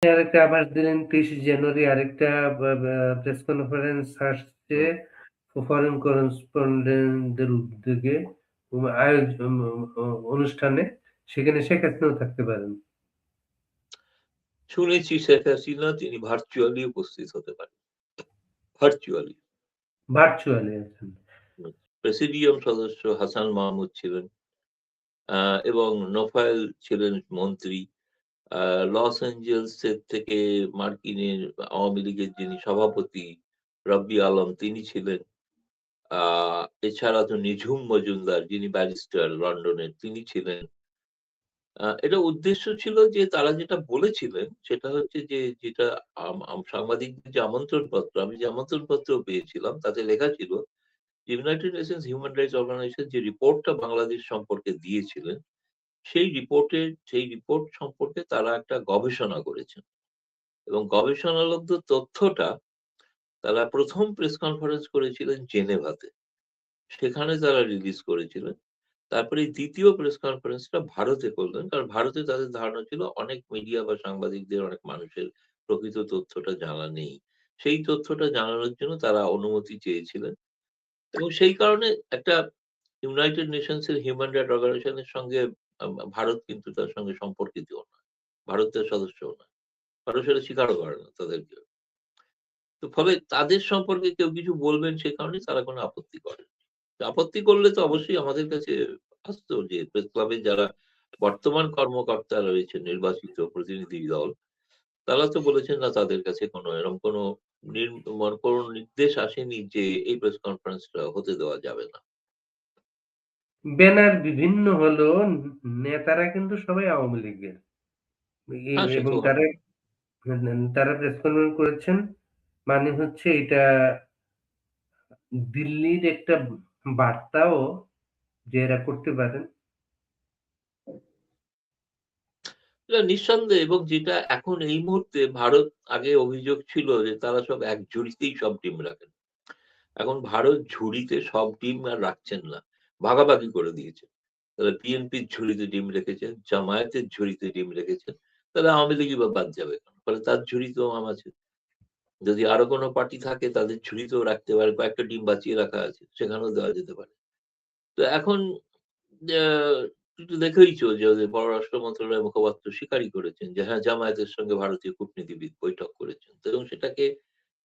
আরেকটা আভাস দিলেন ৩০ জানুয়ারি আরেকটা প্রেস কনফারেন্স আসছে হুম। ফরেন করেসপন্ডেন্টদের উদ্যোগে অনুষ্ঠানে। সেখানে শেখ হাসিনাও থাকতে পারেন। শুনেছি শেখ হাসিনা তিনি ভার্চুয়ালি উপস্থিত হতে পারেন। ভার্চুয়ালি। ভার্চুয়ালি আছেন। প্রেসিডিয়াম সদস্য হাসান মাহমুদ ছিলেন এবং নোফায়েল ছিলেন মন্ত্রী। লস এঞ্জেলসের থেকে মার্কিনের আওয়ামী লীগের যিনি সভাপতি রব্বি আলম তিনি ছিলেন। এছাড়া তো নিঝুম মজুমদার যিনি ব্যারিস্টার লন্ডনের তিনি ছিলেন। এটা উদ্দেশ্য ছিল যে তারা যেটা বলেছিলেন সেটা হচ্ছে যে যেটা সাংবাদিকদের যে আমন্ত্রণপত্র আমি যে আমন্ত্রণপত্র পেয়েছিলাম তাতে লেখা ছিল United Nations Human Rights Organisation যে রিপোর্টটা বাংলাদেশ সম্পর্কে দিয়েছিলেন সেই রিপোর্ট সম্পর্কে তারা একটা গবেষণা করেছেন এবং গবেষণালব্ধ তথ্যটা তারা প্রথম প্রেস কনফারেন্স করেছিলেন জেনেভাতে। সেখানে তারা রিলিজ করেছিলেন। তারপরে এই দ্বিতীয় প্রেস কনফারেন্সটা ভারতে করলেন। কারণ ভারতে তাদের ধারণা ছিল অনেক মিডিয়া বা সাংবাদিকদের অনেক মানুষের প্রকৃত তথ্যটা জানা নেই। সেই তথ্যটা জানানোর জন্য তারা অনুমতি চেয়েছিলেন এবং সেই কারণে একটা ইউনাইটেড নেশনস এর হিউম্যান রাইট অর্গানাইজেশন এর সঙ্গে ভারত কিন্তু তার সঙ্গে সম্পর্কিতও না। ভারত তার সদস্যও না। ভারত সেটা স্বীকারও করে না তাদেরকে। তো ফলে তাদের সম্পর্কে কেউ কিছু বলবেন সে কারণে তারা কোনো আপত্তি করেন। আপত্তি করলে তো অবশ্যই আমাদের কাছে আসতো যে প্রেস ক্লাবের যারা বর্তমান কর্মকর্তা রয়েছেন নির্বাচিত প্রতিনিধি দল তারা তো বলেছেন না তাদের কাছে কোনো এরকম কোনো কোনো নির্দেশ আসেনি যে এই প্রেস কনফারেন্সটা হতে দেওয়া যাবে না। ব্যানার বিভিন্ন হলেও নেতারা কিন্তু সবাই আওয়ামী লীগের। হ্যাঁ, সে এবং তো তারা হবে। তারা প্রেস কনফারেন্স করেছেন। মানে হচ্ছে এটা দিল্লির একটা বার্তাও যে এরা করতে পারেন। এটা নিঃসন্দেহে এবং যেটা এখন এই মুহূর্তে ভারত আগে অভিযোগ ছিল যে তারা সব এক ঝুড়িতেই সব ডিম রাখেন। এখন ভারত ঝুড়িতে সব ডিম আর রাখছেন না। ভাগাভাগি করে দিয়েছে। তারা বিএনপির ঝুড়িতে ডিম রেখেছেন, জামায়াতের ঝুড়িতে ডিম রেখেছেন। তাহলে আওয়ামী লীগই বা বাদ যাবে কেন? ফলে তার ঝুড়িতেও আম আছে। যদি আরো কোনো পার্টি থাকে তাদের ঝুড়িতেও রাখতে পারে। কয়েকটা ডিম বাঁচিয়ে রাখা আছে। সেখানেও দেওয়া যেতে পারে। তো এখন আ তুই তো দেখেইছো যে ওদের পররাষ্ট্র মন্ত্রণালয়ের মুখপাত্র স্বীকারই করেছেন যে হ্যাঁ, জামায়াতের সঙ্গে ভারতীয় কূটনীতিবিদ বৈঠক করেছেন। তো এবং সেটাকে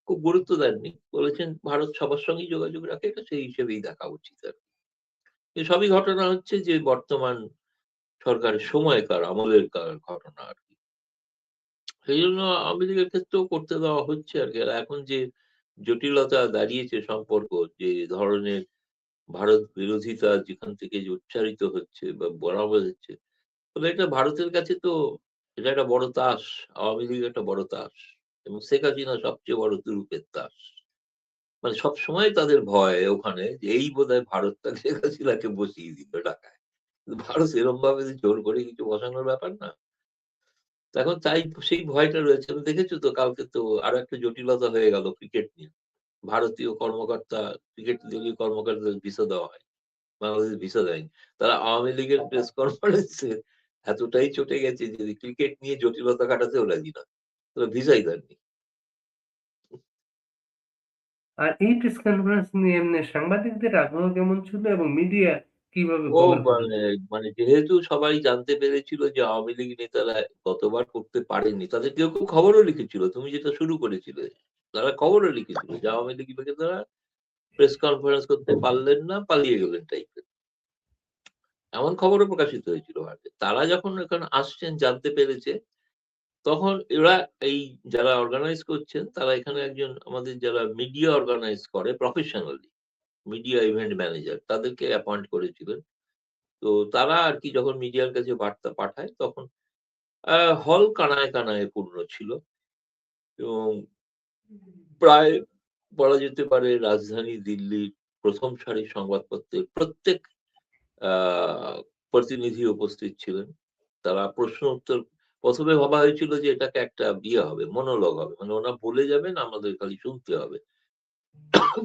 খুব গুরুত্ব দেননি। বলেছেন ভারত সবার সঙ্গেই যোগাযোগ রাখে এটা সেই হিসেবেই দেখা উচিত আরকি। এসবই ঘটনা হচ্ছে যে বর্তমান সরকারের সময়কার আমলের ঘটনা আরকি। সেইজন্য আওয়ামী লীগের ক্ষেত্রেও করতে দেওয়া হচ্ছে আরকি। আর এখন যে জটিলতা দাঁড়িয়েছে সম্পর্ক যে ধরনের ভারত বিরোধিতা যেখান থেকে যে উচ্চারিত হচ্ছে বা বলা হচ্ছে, তবে এটা ভারতের কাছে তো এটা একটা বড় তাস। আওয়ামী লীগ একটা বড় তাস এবং শেখ হাসিনা সবচেয়ে বড় তুরুপের তাস। মানে সবসময় তাদের ভয় ওখানে যে এই বোধহয় ভারতটা শেখ হাসিনাকে বসিয়ে দিল ঢাকায়। কিন্তু ভারত এরমভাবে যে জোর করে কিছু বসানোর ব্যাপার না। তো এখন তাই সেই ভয়টা রয়েছে। তুমি দেখেছো তো কালকে তো আরো একটা জটিলতা হয়ে গেল ক্রিকেট নিয়ে। ভারতীয় কর্মকর্তা ক্রিকেট দলীয় কর্মকর্তাদের ভিসা দেওয়া হয়। বাংলাদেশ ভিসা দেয়নি। তারা আওয়ামী লীগের প্রেস কনফারেন্সে এতটাই চটে গেছে যে ক্রিকেট নিয়ে জটিলতা কাটাতেও রাজি না। তারা ভিসাই দেননি। আর এই প্রেস কনফারেন্স নিয়ে এমনি সাংবাদিকদের আগ্রহ কেমন ছিল এবং মিডিয়া কিভাবে ও কভার মানে করেছে? মানে যেহেতু সবাই জানতে পেরেছিল যে আওয়ামী লীগ নেতারা গতবার করতে পারেননি। তাদের কেউ খবরও লিখেছিল। তুমি যেটা শুরু করেছিলে। তারা খবরও লিখেছিল যে আওয়ামী লীগ নেতারা প্রেস কনফারেন্স করতে পারলেন না, পালিয়ে গেলেন টাইপের। এমন খবরও প্রকাশিত হয়েছিল আগে। তারা যখন এখানে আসছেন জানতে পেরেছে, তখন এরা এই যারা অর্গানাইজ করছেন তারা এখানে একজন আমাদের যারা মিডিয়া অর্গানাইজ করে প্রফেশনালি, মিডিয়া ইভেন্ট ম্যানেজার তাদেরকে অ্যাপয়েন্ট করেছিলেন। তো তারা আরকি যখন মিডিয়ার কাছে বার্তা পাঠায় তখন হল কানায়, কানায় পূর্ণ ছিল এবং প্রায় বলা যেতে পারে রাজধানী দিল্লির ১ম সারির সংবাদপত্রের প্রত্যেক আ প্রতিনিধি উপস্থিত ছিলেন। তারা প্রশ্ন উত্তর ১ম এ ভাবা হয়েছিল যে এটাকে একটা হবে, মনোলগ হবে। মানে ওরা বলে যাবেন আমাদের খালি শুনতে হবে।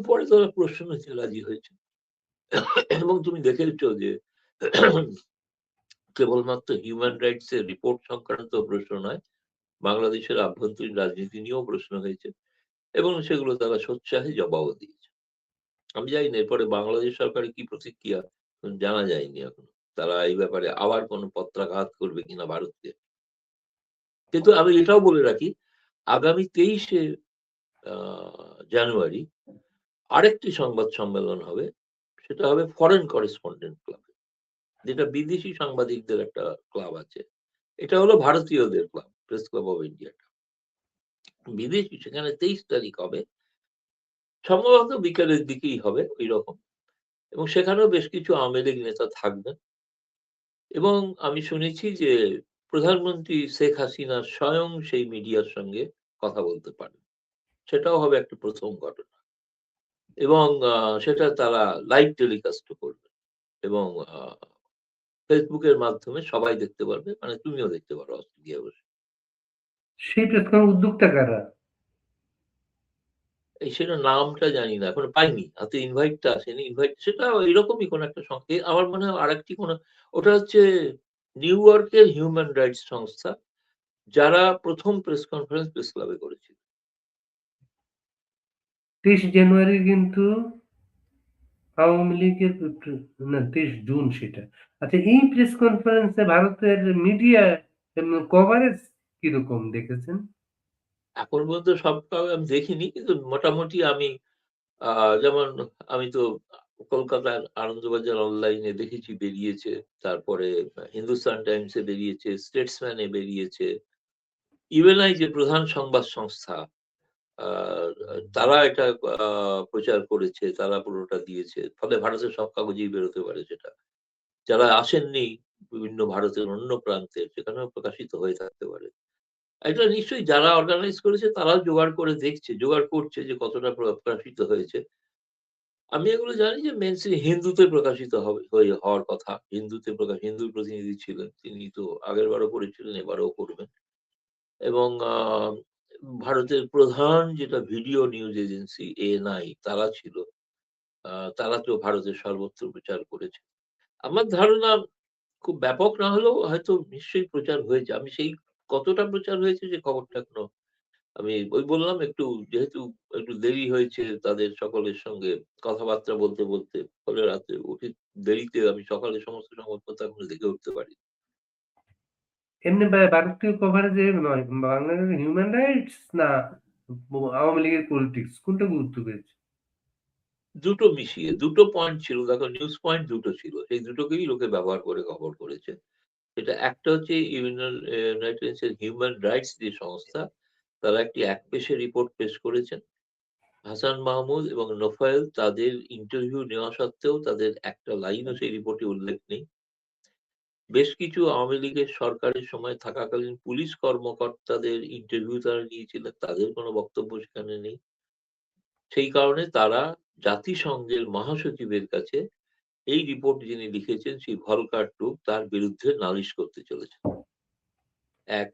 পরে তারা প্রশ্ন নিতে রাজি হয়েছে। এবং তুমি দেখেছ যে কেবলমাত্র হিউম্যান রাইটস এর রিপোর্ট সংক্রান্ত প্রশ্ন নয়, বাংলাদেশের আভ্যন্তরীণ রাজনীতি নিয়েও প্রশ্ন হয়েছে এবং সেগুলো তারা সোচ্চারে জবাবও দিয়েছে। আমি জানি না এরপরে বাংলাদেশ সরকারের কি প্রতিক্রিয়া জানা যায়নি এখনো। তারা এই ব্যাপারে আবার কোনো পত্রাঘাত করবে কিনা ভারতকে। কিন্তু আমি এটাও বলে রাখি, আগামী ২৩শে আ জানুয়ারি আরেকটি সংবাদ সম্মেলন হবে। সেটা হবে ফরেন করেসপন্ডেন্ট ক্লাব। যেটা বিদেশি সাংবাদিকদের একটা ক্লাব আছে। এটা হলো ভারতীয়দের club, press club of India. বিদেশি সেখানে ২৩ তারিখ হবে। সম্ভবত বিকালের দিকেই হবে ঐরকম। এবং সেখানেও বেশ কিছু আওয়ামী লীগ নেতা থাকবেন। এবং আমি শুনেছি যে প্রধানমন্ত্রী শেখ হাসিনা স্বয়ং সেই মিডিয়ার সঙ্গে কথা বলতে পারেন। সেটাও হবে একটা ১ম ঘটনা। এবং সেটা তারা লাইভ টেলিকাস্ট ও করবে। এবং আ Facebook এর মাধ্যমে সবাই দেখতে পারবে। মানে তুমিও দেখতে পারো অস্ট্রেলিয়ায় বসে। সেই প্রেস কনফারেন্স উদ্যোক্তা কারা? সেটা নামটা জানি না। এখনো পাইনি। হাতে ইনভাইট টা আসেনি। ইনভাইট সেটা এরকমই কোনো একটা আমার মনে হয় আরেকটি কোনো ওটা হচ্ছে নিউ ইয়র্কের হিউম্যান রাইটস সংস্থা। যারা ১ম প্রেস কনফারেন্স প্রেস ক্লাবে করেছিল। ২৩ জানুয়ারি কিন্তু আওয়ামী লীগের না ২৩ জুন সেটা। আচ্ছা, এই প্রেস কনফারেন্সে ভারতের মিডিয়া কভারেজ কিরকম দেখেছেন? এখন পর্যন্ত সব আমি দেখিনি। কিন্তু মোটামুটি আমি আ যেমন আমি তো কলকাতার আনন্দবাজার অনলাইনে দেখেছি বেরিয়েছে। তারপরে হিন্দুস্তান টাইমস এ বেরিয়েছে, স্টেটসম্যান এ বেরিয়েছে। ইউএনআই যে প্রধান সংবাদ সংস্থা আ তারা এটা আ প্রচার করেছে, তারা পুরোটা দিয়েছে। ফলে ভারতের সব কাগজেই বেরোতে পারে সেটা। যারা আসেননি বিভিন্ন ভারতের অন্য প্রান্তে সেখানেও প্রকাশিত হয়ে থাকতে পারে। এটা নিশ্চয়ই যারা অর্গানাইজ করেছে তারাও জোগাড় করে দেখছে, জোগাড় করছে যে কতটা প্রকাশিত হয়েছে। আমি এগুলো জানি যে হিন্দুতে প্রকাশিত হওয়ার কথা। হিন্দুর প্রতিনিধি ছিলেন। তিনি তো আগেরবারও করেছিলেন, এবারেও করবেন। এবং ভারতের প্রধান যেটা ভিডিও নিউজ এজেন্সি এএনআই তারা ছিল। আ তারা তো ভারতের সর্বত্র প্রচার করেছে। আমার ধারণা খুব ব্যাপক না হলেও হয়তো নিশ্চয়ই প্রচার হয়েছে। আমি সেই কতটা প্রচার হয়েছে যে খবরটা এখনো আমি ওই বললাম একটু যেহেতু একটু দেরি হয়েছে তাদের সকলের সঙ্গে কথাবার্তা বলতে। ফলে রাতে উঠে দেরিতে আমি সকালে সমস্ত সংবাদপত্র এখনো দেখে উঠতে পারি। এমনি ভারতীয় কভারেজে নয়, বাংলাদেশের হিউম্যান রাইটস না আওয়ামী লীগের পলিটিক্স কোনটা গুরুত্ব পেয়েছে? দুটো মিশিয়ে, দুটো পয়েন্ট ছিল। দেখো নিউজ পয়েন্ট দুটো ছিল। সেই দুটোকেই লোকে ব্যবহার করে কভার করেছে। এটা একটা হচ্ছে ইউনাইটেড নেশনস হিউম্যান রাইটস যে সংস্থা, তারা একটি একপেশে রিপোর্ট পেশ করেছেন। হাসান মাহমুদ এবং নোফায়েল তাদের ইন্টারভিউ নেওয়া সত্ত্বেও তাদের একটা লাইনও সেই রিপোর্টে উল্লেখ নেই। বেশ কিছু আওয়ামী লীগের সরকারের সময় থাকাকালীন পুলিশ কর্মকর্তাদের ইন্টারভিউ তারা নিয়েছিলেন। তাদের কোনো বক্তব্য সেখানে নেই। সেই কারণে তারা জাতিসংঘের মহাসচিবের কাছে এই রিপোর্ট যিনি লিখেছেন সেই ভলকার টুক তার বিরুদ্ধে নালিশ করতে চলেছেন। ১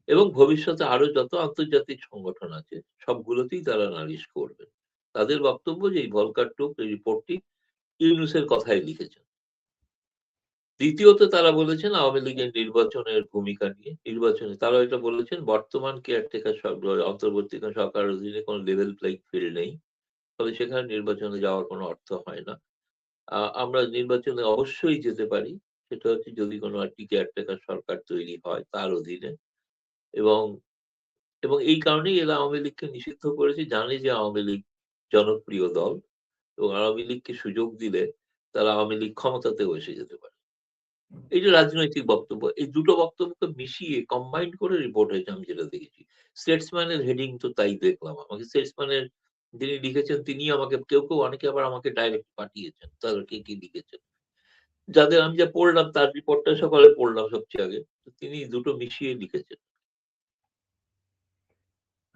এবং ভবিষ্যতে আরো যত আন্তর্জাতিক সংগঠন আছে সবগুলোতেই তারা নালিশ করবেন। তাদের বক্তব্য যে এই ভলকার টুক এই রিপোর্টটি ইউনূসের কথাই লিখেছেন। দ্বিতীয়ত তারা বলেছেন আওয়ামী লীগের নির্বাচনের ভূমিকা নিয়ে। নির্বাচনে তারা এটা বলেছেন বর্তমান কেয়ারটেকার অন্তর্বর্তীকালীন সরকারের অধীনে কোনো লেভেল প্লেইং ফিল্ড নেই। ফলে সেখানে নির্বাচনে যাওয়ার কোনো অর্থ হয় না। আমরা নির্বাচনে অবশ্যই যেতে পারি। সেটা হচ্ছে যদি কোনো একটি কেয়ারটেকার সরকার তৈরি হয় তার অধীনে এবং এই কারণেই এরা আওয়ামী লীগকে নিষিদ্ধ করেছে। জানে যে আওয়ামী লীগ জনপ্রিয় দল এবং আওয়ামী লীগকে সুযোগ দিলে তারা আওয়ামী লীগ ক্ষমতাতেও এসে যেতে পারে। এই যে রাজনৈতিক বক্তব্য, এই দুটো বক্তব্যকে মিশিয়ে কম্বাইন করে রিপোর্ট হয়েছে আমি যেটা দেখেছি। স্টেটসম্যান এর হেডিং তো তাই দেখলাম। আমাকে স্টেটসম্যান এর যিনি লিখেছেন তিনি আমাকে কেউ অনেকে আবার আমাকে ডাইরেক্ট পাঠিয়েছেন। তারা কি লিখেছেন। যাদের আমি যা পড়লাম তার রিপোর্টটা সকালে পড়লাম সবচেয়ে আগে। তো তিনি দুটো মিশিয়ে লিখেছেন।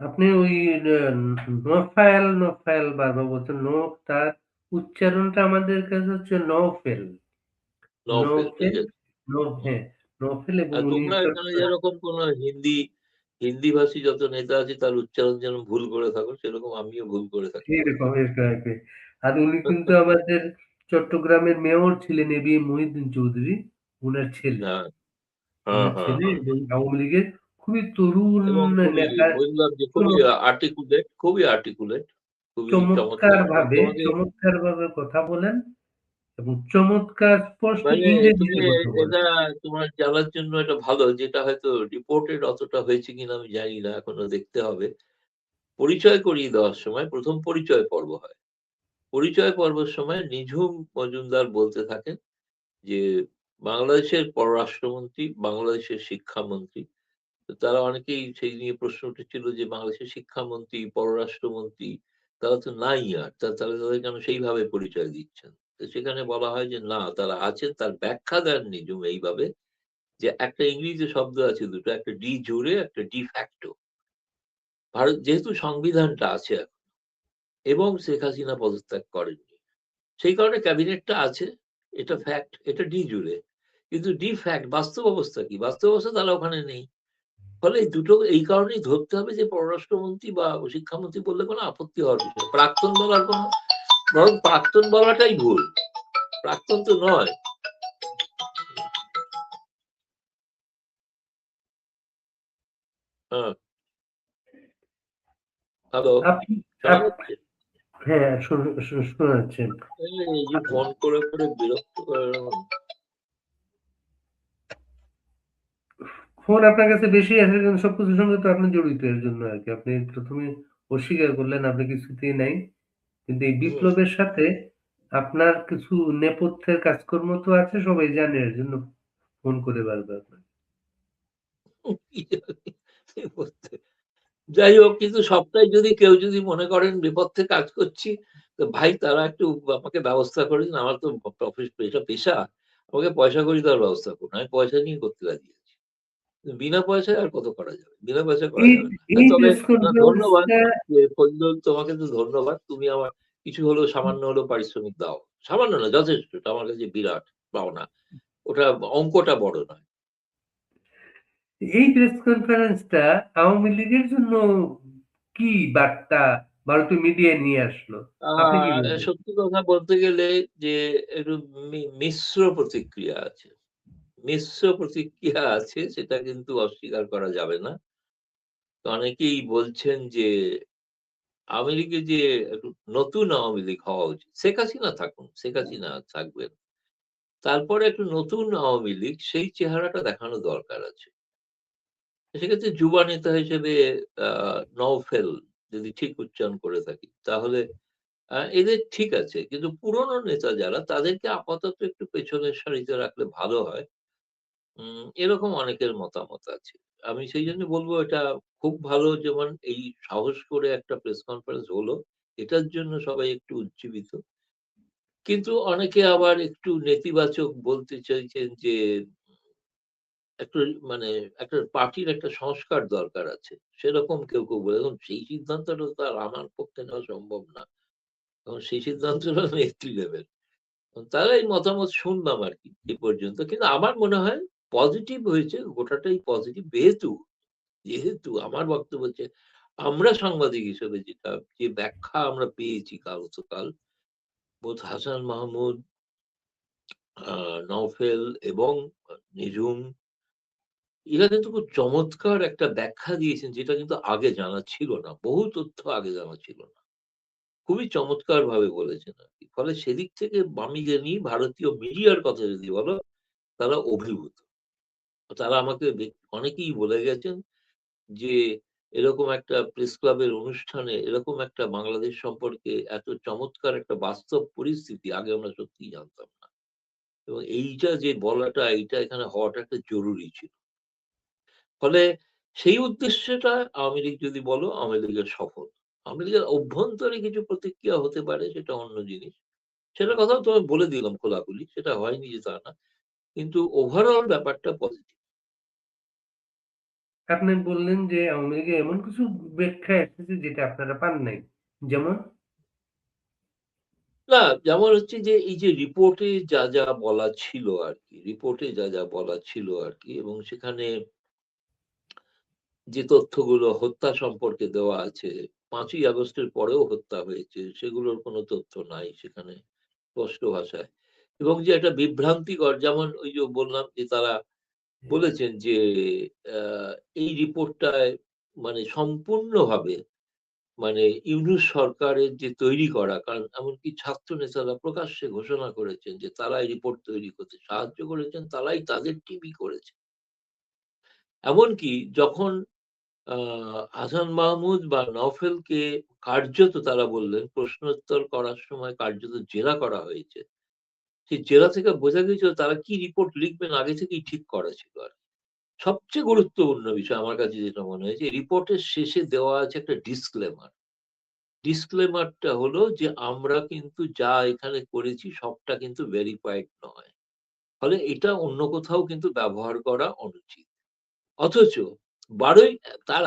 আপনি ওই নোফেল বারবার বলছেন। তার উচ্চারণটা আমাদের কাছে হচ্ছে নওফেল। নওফেল ঠিক নওফেল, আছে। হুম। হ্যাঁ, নওফেল এবং আর উনি তোমরা এখানে যেরকম কোন হিন্দি ভাষী যত নেতা আছে তার উচ্চারণ যেন ভুল করে থাকো সেরকম আমিও ভুল করে থাকতে পারি। এরকম। আর উনি কিন্তু আমাদের চট্টগ্রামের মেয়র ছিলেন এবি মহিউদ্দিন চৌধুরী, উনার ছেলে। হ্যাঁ, হ্যাঁ, হ্যাঁ, হ্যাঁ। এবং আওয়ামী লীগের খুবই তরুণ এবং খুবই নেতা। বুঝলাম যে খুবই আর্টিকুলেট, খুবই চমৎকার। এবং তোমাকে চমৎকার ভাবে কথা বলেন এবং চমৎকার স্পষ্ট মানে তুমি ইংরেজিতে কথা এটা বলেন। তোমার জানার জন্য এটা ভালো, যেটা হয়তো রিপোর্টেড অতটা হয়েছে কিনা আমি জানি না, এখনো দেখতে হবে। পরিচয় করিয়ে দেওয়ার সময় ১ম পরিচয় পর্ব হয়। পরিচয় পর্বের সময় নিঝুম মজুমদার বলতে থাকেন যে বাংলাদেশের পররাষ্ট্রমন্ত্রী, বাংলাদেশের শিক্ষামন্ত্রী। তো তারা অনেকেই সেই নিয়ে প্রশ্ন উঠেছিল যে বাংলাদেশের শিক্ষামন্ত্রী, পররাষ্ট্রমন্ত্রী তারা তো নাই আর। তাহলে তাদের কেন সেইভাবে পরিচয় দিচ্ছেন? তো সেখানে বলা হয় যে না, তারা আছেন। তার ব্যাখ্যা দেন নিঝুম এইভাবে যে একটা ইংরেজিতে শব্দ আছে দুটো, একটা ডি জুরে, একটা ডি ফ্যাক্টো। ভারত যেহেতু সংবিধানটা আছে এখন এবং শেখ হাসিনা পদত্যাগ করেননি, সেই কারণে ক্যাবিনেটটা আছে। এটা ফ্যাক্ট, এটা ডি জুরে। কিন্তু ডি ফ্যাক্ট বাস্তব অবস্থা কি? বাস্তব অবস্থা তারা ওখানে নেই। ফলে এই দুটো এই কারণেই ধরতে হবে যে পররাষ্ট্রমন্ত্রী বা শিক্ষামন্ত্রী বললে কোনো আপত্তি হওয়ার বিষয় না। প্রাক্তন বলার কোনো, বরং প্রাক্তন বলাটাই ভুল। প্রাক্তন তো নয়। হ্যাঁ, হ্যালো, আপনি শোনা আপ যাচ্ছে? হ্যাঁ, শোনা যাচ্ছে। এই যে ফোন করে বিরক্ত করে ফোন আপনার কাছে বেশি আসে কিন্তু সবকিছুর সঙ্গে তো আপনি জড়িত এর জন্য আরকি। আপনি ১ম এ অস্বীকার করলেন আপনি কিছুতেই নাই। কিন্তু এই হুম। বিপ্লবের সাথে আপনার কিছু নেপথ্যের কাজকর্ম তো আছে, সবাই জানে। এর জন্য ফোন করে বারবার। যাই হোক, কিন্তু সবটাই যদি কেউ যদি মনে করেন বিপথে কাজ করছি, তো ভাই তারা একটু আমাকে ব্যবস্থা করে দিন। আমার তো এটা পেশা। আমাকে পয়সা কড়ি দেওয়ার ব্যবস্থা করুন। আমি পয়সা নিয়ে করতে রাজি আছি। বিনা পয়সায় আর কত করা যাবে? বিনা পয়সায় করা এই যাবে না। এই তবে প্রেস ধন্যবাদ কনফারেন্সটা যে ফজলুল, তোমাকে তো ধন্যবাদ। তুমি আমার কিছু হলেও সামান্য হলেও পারিশ্রমিক দাও। সামান্য না, যথেষ্ট। এটা আমার কাছে বিরাট পাওনা। ওটা অঙ্কটা বড় নয়। এই প্রেস কনফারেন্সটা আওয়ামী লীগের জন্য কি বার্তা ভারতীয় মিডিয়ায় নিয়ে আসলো? আপনি কি বলবেন? সত্যি কথা বলতে গেলে যে একটু মিশ্র প্রতিক্রিয়া আছে। মিশ্র প্রতিক্রিয়া আছে, সেটা কিন্তু অস্বীকার করা যাবে না। তো অনেকেই বলছেন যে আওয়ামী লীগের যে একটু নতুন আওয়ামী লীগ হওয়া উচিত। শেখ হাসিনা থাকুন, শেখ হাসিনা থাকবেন। তারপরে একটু নতুন আওয়ামী লীগ, সেই চেহারাটা দেখানো দরকার আছে। সেক্ষেত্রে যুবা নেতা হিসেবে আ নওফেল, যদি ঠিক উচ্চারণ করে থাকি, তাহলে এদের ঠিক আছে। কিন্তু পুরনো নেতা যারা, তাদেরকে আপাতত একটু পেছনের সারিতে রাখলে ভালো হয়। এরকম অনেকের মতামত আছে। আমি সেইজন্য বলব এটা খুব ভালো, যেমন এই সাহস করে একটা প্রেস কনফারেন্স হলো। এটার জন্য সবাই একটু উজ্জীবিত। কিন্তু অনেকে আবার একটু নেতিবাচক বলতে চাইছেন যে একটু মানে একটা পার্টির একটা সংস্কার দরকার আছে। সেরকম কেউ বলে, এখন সেই সিদ্ধান্তটা তো আর আমার পক্ষে নেওয়া সম্ভব না। এখন সেই সিদ্ধান্তটা নেত্রী নেবেন। তাহলে এই মতামত শুনলাম আরকি এই পর্যন্ত। কিন্তু আমার মনে হয় পজিটিভ হয়েছে, গোটাটাই পজিটিভ। যেহেতু আমার বক্তব্য হচ্ছে, আমরা সাংবাদিক হিসেবে যে ব্যাখ্যা আমরা পেয়েছি গতকাল, বোধ হাসান মাহমুদ, আ নওফেল এবং নিঝুম, এরা কিন্তু খুব চমৎকার একটা ব্যাখ্যা দিয়েছেন, যেটা কিন্তু আগে জানা ছিল না। বহু তথ্য আগে জানা ছিল না। খুবই চমৎকারভাবে বলেছেন আরকি। ফলে সেদিক থেকে আমি জানি ভারতীয় মিডিয়ার কথা যদি বলো, তারা অভিভূত। তারা আমাকে অনেকেই বলে গেছেন যে, এরকম একটা প্রেস ক্লাবের অনুষ্ঠানে এরকম একটা বাংলাদেশ সম্পর্কে এত চমৎকার একটা বাস্তব পরিস্থিতি আগে আমরা সত্যিই জানতাম না। এবং এইটা যে বলাটা, এইটা এখানে হওয়াটা একটা জরুরি ছিল। ফলে সেই উদ্দেশ্যটা আওয়ামী লীগ যদি বলো, আওয়ামী লীগের সফল। আওয়ামী লীগের অভ্যন্তরে কিছু প্রতিক্রিয়া হতে পারে, সেটা অন্য জিনিস। সেটার কথাও তো আমি বলে দিলাম খোলাখুলি। সেটা হয়নি যে তা না। কিন্তু ওভারঅল ব্যাপারটা পজিটিভ। আপনি বললেন যে আওয়ামী লীগের এমন কিছু ব্যাখ্যা এসেছে যেটা আপনারা পান নাই। যেমন? না, যেমন হচ্ছে যে এই যে রিপোর্টে যা বলা ছিল আরকি, রিপোর্টে যা বলা ছিল আরকি, এবং সেখানে যে তথ্যগুলো হত্যা সম্পর্কে দেওয়া আছে, ৫ই আগস্টের পরেও হত্যা হয়েছে, সেগুলোর কোনো তথ্য নাই সেখানে স্পষ্ট ভাষায়। এবং যে একটা বিভ্রান্তিকর, যেমন ওই যে বললাম যে তারা বলেছেন যে এই রিপোর্টটায় মানে সম্পূর্ণভাবে মানে ইউনূস সরকারের যে তৈরি করা, কারণ এমনকি ছাত্র নেতারা প্রকাশ্যে ঘোষণা করেছেন যে তারা এই রিপোর্ট তৈরি করতে সাহায্য করেছেন, তারাই তাদের টিমই করেছে। এমনকি যখন হাসান মাহমুদ বা নওফেলকে কার্যত তারা বললেন প্রশ্নোত্তর করার সময় কার্যত জেরা করা হয়েছে। সেই জেরা থেকে বোঝা গেছিল তারা কি রিপোর্ট লিখবেন আগে থেকেই ঠিক করা ছিল আর। সবচেয়ে গুরুত্বপূর্ণ বিষয় আমার কাছে যেটা মনে হয়েছে রিপোর্টের শেষে দেওয়া আছে একটা ডিসক্লেমার। ডিসক্লেমারটা হলো যে আমরা কিন্তু যা এখানে করেছি সবটা কিন্তু ভেরিফাইড নয়। ফলে এটা অন্য কোথাও কিন্তু ব্যবহার করা অনুচিত। অথচ ১২ই তার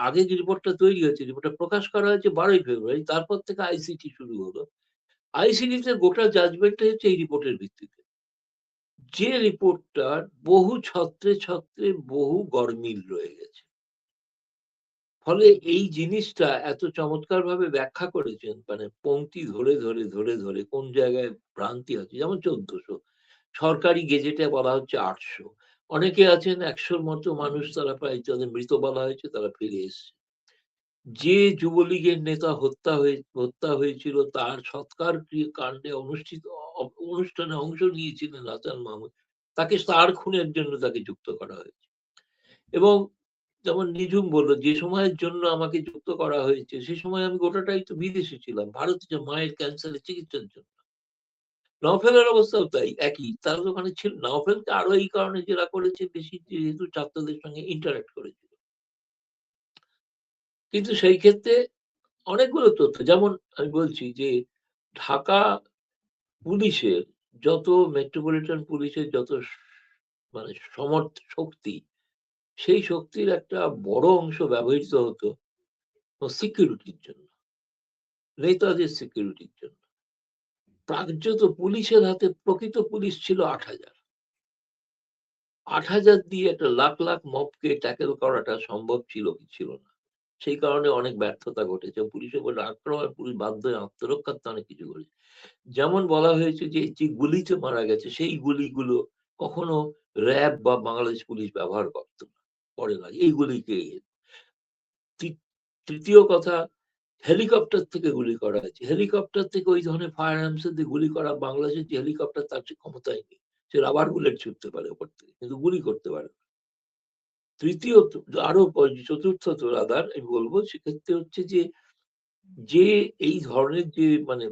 আগে যে রিপোর্টটা তৈরি হয়েছে, রিপোর্টটা প্রকাশ করা হয়েছে ১২ই ফেব্রুয়ারি। তারপর থেকে আইসিটি শুরু হলো। আইসিটিতে গোটা জাজমেন্টটাই হচ্ছে এই রিপোর্টের ভিত্তিতে। যে রিপোর্টটার বহু ছত্রে, ছত্রে বহু গরমিল রয়ে গেছে। ফলে এই জিনিসটা এত চমৎকারভাবে ব্যাখ্যা করেছেন মানে পংক্তি ধরে কোন জায়গায় ভ্রান্তি আছে। যেমন ১৪০০ সরকারি গেজেটে বলা হচ্ছে ৮০০। অনেকে আছেন ১০০ র মতো মানুষ তারা প্রায় যাদের মৃত বলা হয়েছে তারা ফিরে এসছে। যে যুবলীগের নেতা হত্যা হয়েছিল তার সৎকার কাণ্ডে অনুষ্ঠানে অংশ নিয়েছিলেন হাসান মাহমুদ। তার খুনের জন্য তাকে যুক্ত করা হয়েছে। এবং যেমন নিঝুম বলল, যে সময়ের জন্য আমাকে যুক্ত করা হয়েছে সে সময় আমি গোটাটাই তো বিদেশে ছিলাম। ভারতে যে মায়ের ক্যান্সারের চিকিৎসার জন্য। নওফেলের অবস্থাও তাই একই। তারা তো ওখানে ছিল। নওফেলকে আরো এই কারণে জেরা করেছে বেশি যেহেতু ছাত্রদের সঙ্গে ইন্টারেক্ট করেছিল। কিন্তু সেই ক্ষেত্রে অনেকগুলো তথ্য যেমন আমি বলছি যে ঢাকা পুলিশের যত মেট্রোপলিটন পুলিশের যত মানে শক্তি সেই শক্তির একটা বড় অংশ ব্যবহৃত হতো সিকিউরিটির জন্য, নেতাদের সিকিউরিটির জন্য। প্রাকৃত পুলিশের হাতে প্রকৃত পুলিশ ছিল ৮,০০০। ৮,০০০ দিয়ে একটা লাখ লাখ মবকে ট্যাকেল করাটা সম্ভব ছিল কি ছিল না। সেই কারণে অনেক ব্যর্থতা ঘটেছে। পুলিশের উপর আক্রমণ পুলিশ বাধ্য হয়ে আত্মরক্ষার্থে অনেক কিছু করেছে। যেমন বলা হয়েছে যে গুলিতে মারা গেছে সেই গুলিগুলো কখনো র‍্যাব বা বাংলাদেশ পুলিশ ব্যবহার করত না, করে না। এই গুলিকে তৃতীয় কথা হেলিকপ্টার থেকে গুলি করা হয়েছে। হেলিকপ্টার থেকে ওই ধরনের ফায়ার আর্মস দিয়ে গুলি করা বাংলাদেশের যে হেলিকপ্টার তার সে ক্ষমতাই নেই। সে রাবার বুলেট ছুটতে পারে ওপর থেকে কিন্তু গুলি করতে পারে না। তৃতীয়ত আরো চতুর্থত রাদার আমি বলবো সেক্ষেত্রে হচ্ছে যে এই ধরনের যে মানে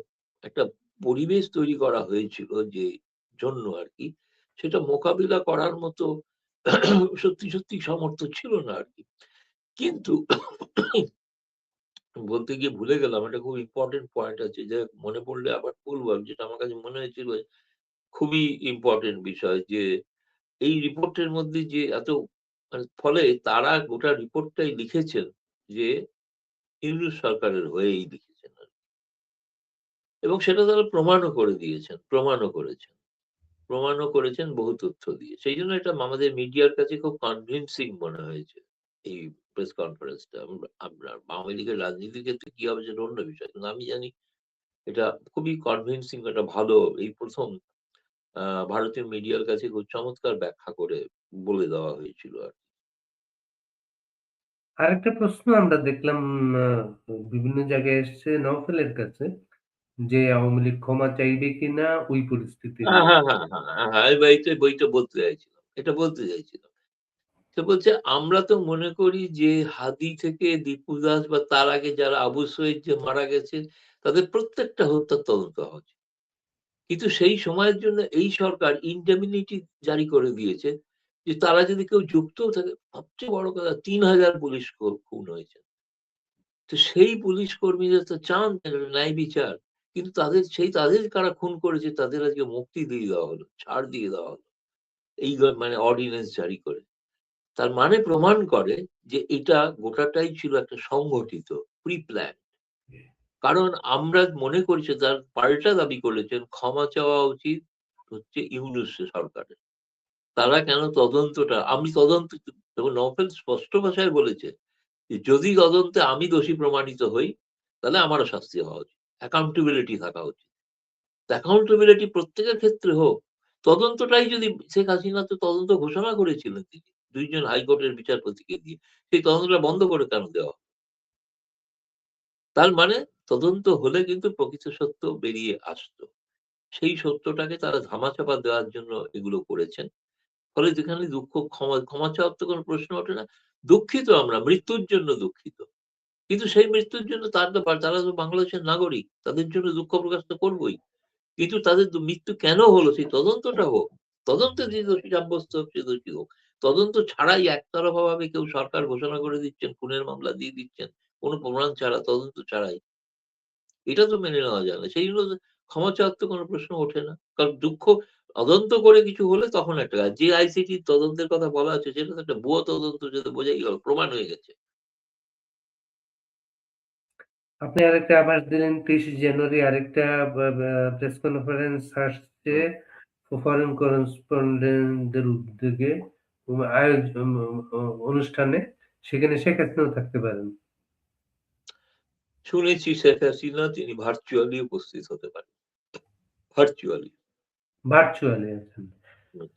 একটা পরিবেশ তৈরি করা হয়েছিল যে জন্য আরকি সেটা মোকাবিলা করার মতো সত্যি সামর্থ্য ছিল না আরকি। কিন্তু বলতে গিয়ে ভুলে গেলাম একটা খুব ইম্পোর্টেন্ট পয়েন্ট আছে যে মনে পড়লে আবার বলবো যেটা আমার কাছে মনে হয়েছিল খুবই ইম্পোর্টেন্ট বিষয় যে এই রিপোর্টের মধ্যে যে এত মানে ফলে তারা গোটা রিপোর্টটাই লিখেছেন যে ইউনূস সরকারের হয়েই লিখেছেন এবং সেটা তারা প্রমাণও করেছেন বহু তথ্য দিয়ে। সেইজন্য এটা আমাদের মিডিয়ার কাছে খুব কনভিনসিং মনে হয়েছে এই প্রেস কনফারেন্সটা। আপনার আওয়ামী লীগের রাজনীতির ক্ষেত্রে কি হবে সেটা অন্য বিষয়। কিন্তু আমি জানি এটা খুবই কনভিনসিং একটা ভালো এই ১ম ভারতীয় মিডিয়ার কাছে খুব চমৎকার ব্যাখ্যা করে বলে দেওয়া হয়েছিল আরকি। আরেকটা প্রশ্ন আমরা দেখলাম আ বিভিন্ন জায়গায় এসছে নওফেলের কাছে যে আওয়ামী লীগ ক্ষমা চাইবে কিনা ওই পরিস্থিতির হ্যাঁ, হ্যাঁ, মধ্যে। হ্যাঁ, হ্যাঁ, হ্যাঁ, হ্যাঁ, আমি বইটা বলতে চাইছিলাম। এটা বলতে চাইছিলাম। সে বলছে আমরা তো মনে করি যে হাদি থেকে দীপু দাস বা তার আগে যারা আবু সঈদ যে মারা গেছে তাদের প্রত্যেকটা হত্যার তদন্ত হওয়া উচিত। কিন্তু সেই সময়ের জন্য এই সরকার ইনডেমনিটি জারি করে দিয়েছে যে তারা যদি কেউ যুক্তও থাকে সবচেয়ে বড় কথা ৩,০০০ পুলিশ খুন হয়েছে। তো সেই পুলিশ কর্মীরা তো চান ন্যায় বিচার। কিন্তু তাদের কারা খুন করেছে তাদের আজকে মুক্তি দিয়ে দেওয়া হলো, ছাড় দিয়ে দেওয়া হলো। এই মানে অর্ডিন্যান্স জারি করে। তার মানে প্রমাণ করে যে এটা গোটাটাই ছিল একটা সংগঠিত প্রি প্ল্যান। কারণ আমরা মনে করি যে তার পাল্টা দাবি করেছেন ক্ষমা চাওয়া উচিত হচ্ছে ইউনূস সরকারের। তারা কেন তদন্তটা আমি তদন্ত যেমন নওফেল স্পষ্ট ভাষায় বলেছে যে যদি তদন্তে আমি দোষী প্রমাণিত হই তাহলে আমারও শাস্তি হওয়া উচিত। অ্যাকাউন্টেবিলিটি থাকা উচিত। অ্যাকাউন্টেবিলিটি প্রত্যেকের ক্ষেত্রে হোক। তদন্তটাই যদি শেখ হাসিনা তো তদন্ত ঘোষণা করেছিলেন তিনি। ২ জন হাইকোর্টের বিচারপতিকে দিয়ে। সেই তদন্তটা বন্ধ করে কেন দেওয়া? তার মানে তদন্ত হলে কিন্তু প্রকৃত সত্য বেরিয়ে আসতো। সেই সত্যটাকে তারা ধামাচাপা দেওয়ার জন্য এগুলো করেছেন। ফলে যেখানে দুঃখ ক্ষমা চাওয়ার তো কোনো প্রশ্ন ওঠে না। দুঃখিত আমরা, মৃত্যুর জন্য দুঃখিত। কিন্তু সেই মৃত্যুর জন্য তারা তো বাংলাদেশের নাগরিক। তাদের জন্য দুঃখ প্রকাশ তো করবই। কিন্তু তাদের মৃত্যু কেন হলো সেই তদন্তটা হোক। তদন্তে যে দোষী সাব্যস্ত হোক সে দোষী হোক। তদন্ত ছাড়াই একতরফাভাবে কেউ সরকার ঘোষণা করে দিচ্ছেন, খুনের মামলা দিয়ে দিচ্ছেন। কোন প্রমাণ ছাড়া, তদন্ত ছাড়াই। এটা তো মেনে নেওয়া যায় না। সেইগুলো ক্ষমা চাওয়ার তো কোনো প্রশ্ন ওঠে না। কারণ তদন্ত করে কিছু হলে তখন একটা কাজ। যে আইসিটি তদন্তের কথা বলা হচ্ছে সেটা তো একটা ভুয়ো তদন্ত, যেটা বোঝাই গেল, প্রমাণ হয়ে গেছে। আপনি আরেকটা আভাস দিলেন ৩০ জানুয়ারি আরেকটা বা বা প্রেস কনফারেন্স আসছে হুম। ফরেন করেসপন্ডেন্টদের উদ্যোগে অনুষ্ঠানে। সেখানে শেখ হাসিনাও থাকতে পারেন। শুনেছি শেখ হাসিনা তিনি ভার্চুয়ালি উপস্থিত হতে পারেন। ভার্চুয়ালি। ভার্চুয়ালি আছেন। হুম।